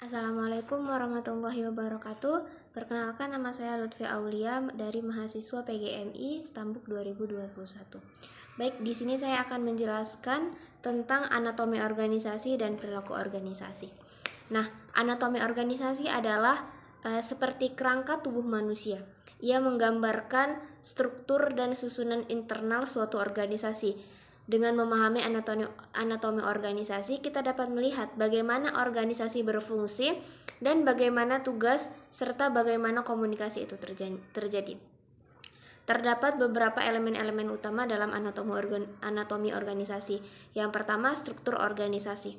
Assalamualaikum warahmatullahi wabarakatuh. Perkenalkan, nama saya Lutfi Aulia dari mahasiswa PGMI Stambuk 2021. Baik, di sini saya akan menjelaskan tentang anatomi organisasi dan perilaku organisasi. Nah, anatomi organisasi adalah seperti kerangka tubuh manusia. Ia menggambarkan struktur dan susunan internal suatu organisasi. Dengan memahami anatomi organisasi, kita dapat melihat bagaimana organisasi berfungsi dan bagaimana tugas serta bagaimana komunikasi itu terjadi. Terdapat beberapa elemen-elemen utama dalam anatomi organisasi. Yang pertama, struktur organisasi.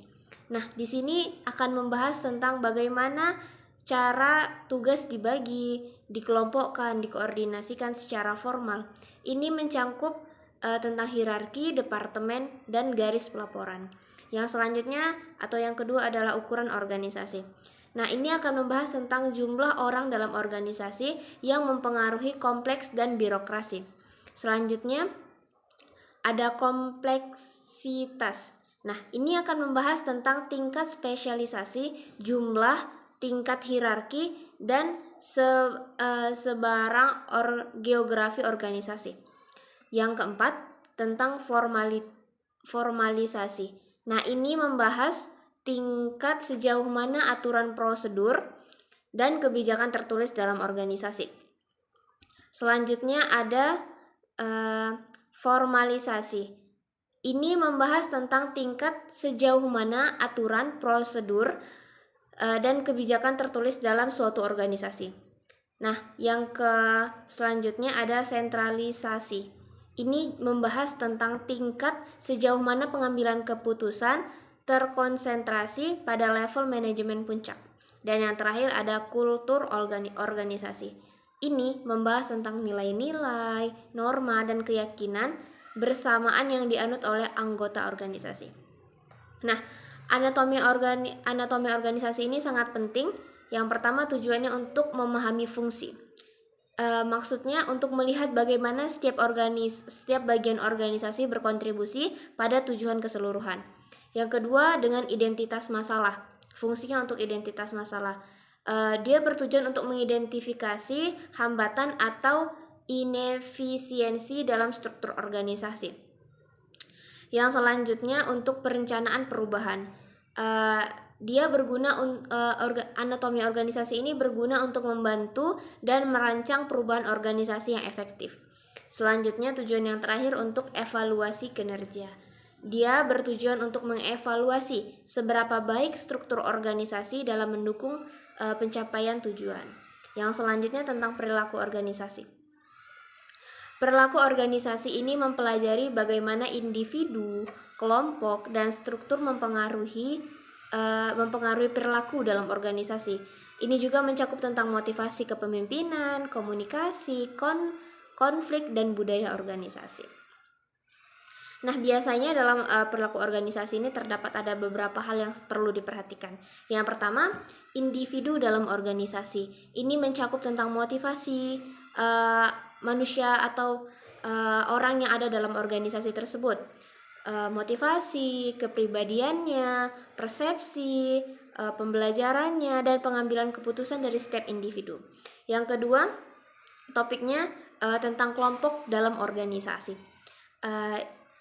Nah, di sini akan membahas tentang bagaimana cara tugas dibagi, dikelompokkan, dikoordinasikan secara formal. Ini mencangkup tentang hierarki, departemen, dan garis pelaporan. Yang selanjutnya atau yang kedua adalah ukuran organisasi. Nah, ini akan membahas tentang jumlah orang dalam organisasi yang mempengaruhi kompleks dan birokrasi. Selanjutnya ada kompleksitas. Nah, ini akan membahas tentang tingkat spesialisasi, jumlah, tingkat hierarki, dan sebarang geografi organisasi. Yang keempat, tentang formalisasi. Nah, ini membahas tingkat sejauh mana aturan prosedur dan kebijakan tertulis dalam organisasi. Selanjutnya ada formalisasi. Ini membahas tentang tingkat sejauh mana aturan, prosedur, dan kebijakan tertulis dalam suatu organisasi. Nah, yang selanjutnya ada sentralisasi. Ini membahas tentang tingkat sejauh mana pengambilan keputusan terkonsentrasi pada level manajemen puncak. Dan yang terakhir ada kultur organisasi. Ini membahas tentang nilai-nilai, norma, dan keyakinan bersamaan yang dianut oleh anggota organisasi. Nah, anatomi organisasi ini sangat penting. Yang pertama, tujuannya untuk memahami fungsi. Maksudnya untuk melihat bagaimana setiap bagian organisasi berkontribusi pada tujuan keseluruhan. Yang kedua, dengan identitas masalah. Fungsinya untuk identitas masalah. Dia bertujuan untuk mengidentifikasi hambatan atau inefisiensi dalam struktur organisasi. Yang selanjutnya untuk perencanaan perubahan. Anatomi organisasi ini berguna untuk membantu dan merancang perubahan organisasi yang efektif. Selanjutnya, tujuan yang terakhir untuk evaluasi kinerja. Dia bertujuan untuk mengevaluasi seberapa baik struktur organisasi dalam mendukung pencapaian tujuan. Yang selanjutnya tentang perilaku organisasi. Perilaku organisasi ini mempelajari bagaimana individu, kelompok, dan struktur mempengaruhi perilaku dalam organisasi. Ini juga mencakup tentang motivasi kepemimpinan, komunikasi, konflik, dan budaya organisasi. Nah, biasanya dalam perilaku organisasi ini terdapat ada beberapa hal yang perlu diperhatikan. Yang pertama, individu dalam organisasi. Ini mencakup tentang motivasi manusia atau orang yang ada dalam organisasi tersebut. Motivasi, kepribadiannya, persepsi, pembelajarannya, dan pengambilan keputusan dari setiap individu. Yang kedua, topiknya tentang kelompok dalam organisasi.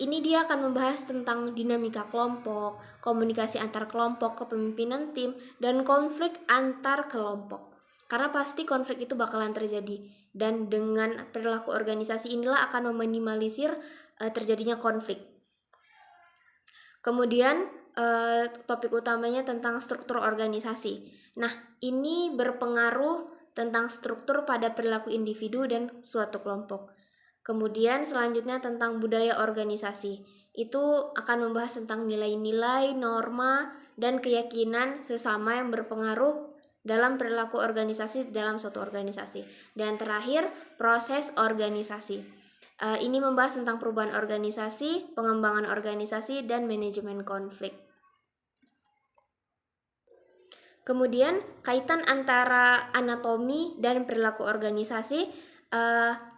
Ini dia akan membahas tentang dinamika kelompok, komunikasi antar kelompok, kepemimpinan tim, dan konflik antar kelompok. Karena pasti konflik itu bakalan terjadi, dan dengan perilaku organisasi inilah akan meminimalisir terjadinya konflik. Kemudian topik utamanya tentang struktur organisasi. Nah, ini berpengaruh tentang struktur pada perilaku individu dan suatu kelompok. Kemudian selanjutnya tentang budaya organisasi. Itu akan membahas tentang nilai-nilai, norma, dan keyakinan sesama yang berpengaruh dalam perilaku organisasi dalam suatu organisasi. Dan terakhir, proses organisasi. Ini membahas tentang perubahan organisasi, pengembangan organisasi, dan manajemen konflik. Kemudian kaitan antara anatomi dan perilaku organisasi.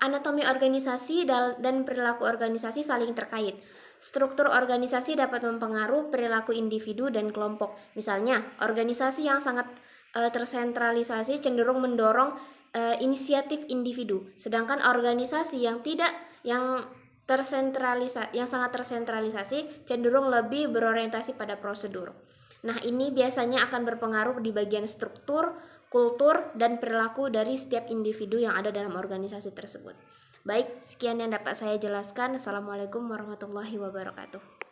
Anatomi organisasi dan perilaku organisasi saling terkait. Struktur organisasi dapat mempengaruhi perilaku individu dan kelompok. Misalnya, organisasi yang sangat tersentralisasi cenderung mendorong inisiatif individu, sedangkan organisasi yang sangat tersentralisasi cenderung lebih berorientasi pada prosedur. Nah, ini biasanya akan berpengaruh di bagian struktur, kultur, dan perilaku dari setiap individu yang ada dalam organisasi tersebut. Baik, sekian yang dapat saya jelaskan. Assalamualaikum warahmatullahi wabarakatuh.